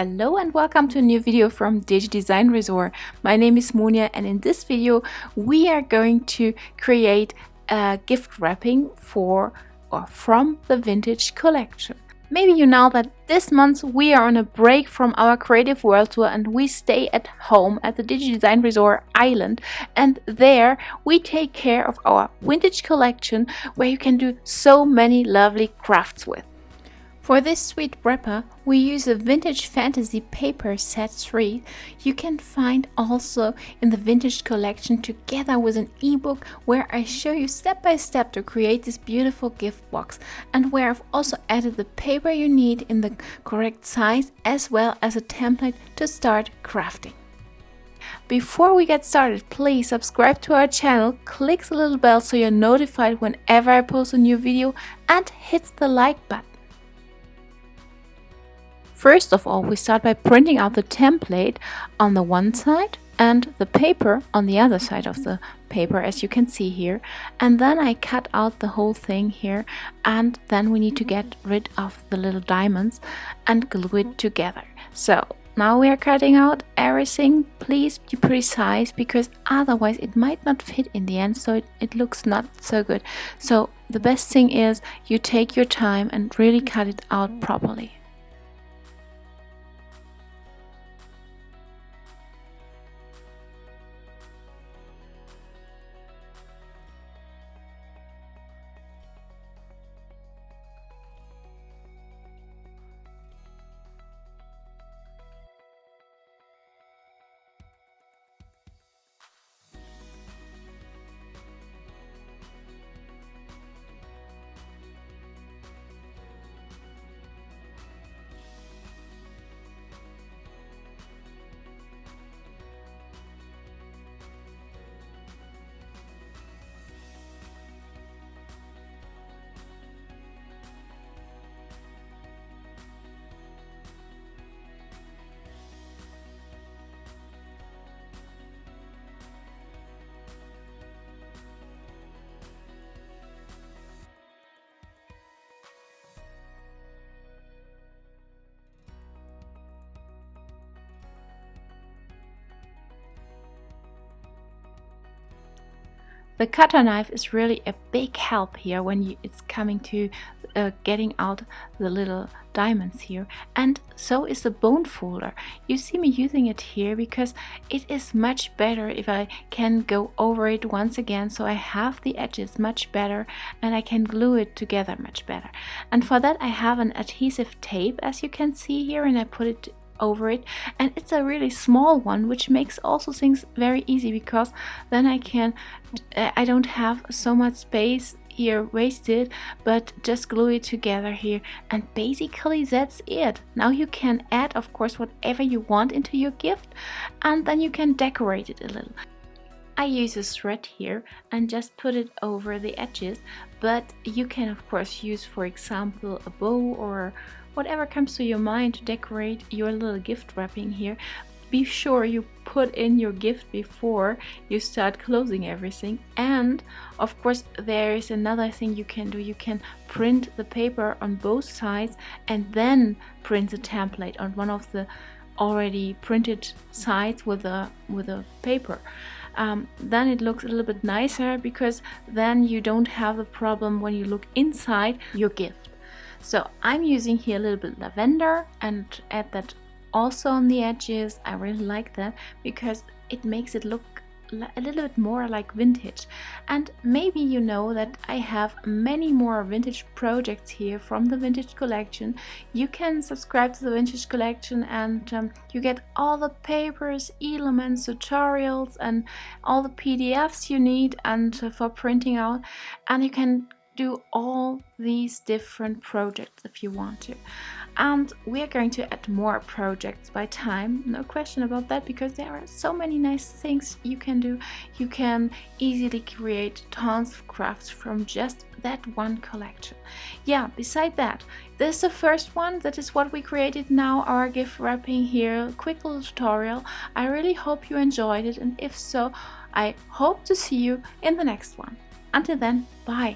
Hello and welcome to a new video from Digidesignresort. My name is Monia, and in this video we are going to create a gift wrapping for or from the vintage collection. Maybe you know that this month we are on a break from our creative world tour and we stay at home at the Digidesignresort island, and there we take care of our vintage collection where you can do so many lovely crafts with. For this sweet wrapper, we use a Vintage Fantasy paper set 3. You can find also in the vintage collection together with an ebook where I show you step by step to create this beautiful gift box, and where I've also added the paper you need in the correct size as well as a template to start crafting. Before we get started, please subscribe to our channel, click the little bell so you're notified whenever I post a new video, and hit the like button. First of all, we start by printing out the template on the one side and the paper on the other side of the paper, as you can see here. And then I cut out the whole thing here, and then we need to get rid of the little diamonds and glue it together. So now we are cutting out everything. Please be precise, because otherwise it might not fit in the end, so it looks not so good. So the best thing is you take your time and really cut it out properly. The cutter knife is really a big help here when it's coming to getting out the little diamonds here, and so is the bone folder. You see me using it here because it is much better if I can go over it once again, so I have the edges much better and I can glue it together much better. And for that I have an adhesive tape, as you can see here, and I put it over it, and it's a really small one, which makes also things very easy, because then I don't have so much space here wasted, but just glue it together here, and basically that's it. Now you can add, of course, whatever you want into your gift, and then you can decorate it a little. I use a thread here and just put it over the edges, but you can of course use, for example, a bow or whatever comes to your mind to decorate your little gift wrapping here. Be sure you put in your gift before you start closing everything. And of course there is another thing you can do. You can print the paper on both sides and then print the template on one of the already printed sides with a paper. Then it looks a little bit nicer, because then you don't have the problem when you look inside your gift. So I'm using here a little bit lavender and add that also on the edges. I really like that because it makes it look a little bit more like vintage. And maybe you know that I have many more vintage projects here from the vintage collection. You can subscribe to the vintage collection and you get all the papers, elements, tutorials, and all the PDFs you need and for printing out, and you can do all these different projects if you want to. And we are going to add more projects by time, no question about that, because there are so many nice things you can do. You can easily create tons of crafts from just that one collection. Yeah, beside that, this is the first one. That is what we created now, our gift wrapping here, quick little tutorial. I really hope you enjoyed it, and if so, I hope to see you in the next one. Until then, bye.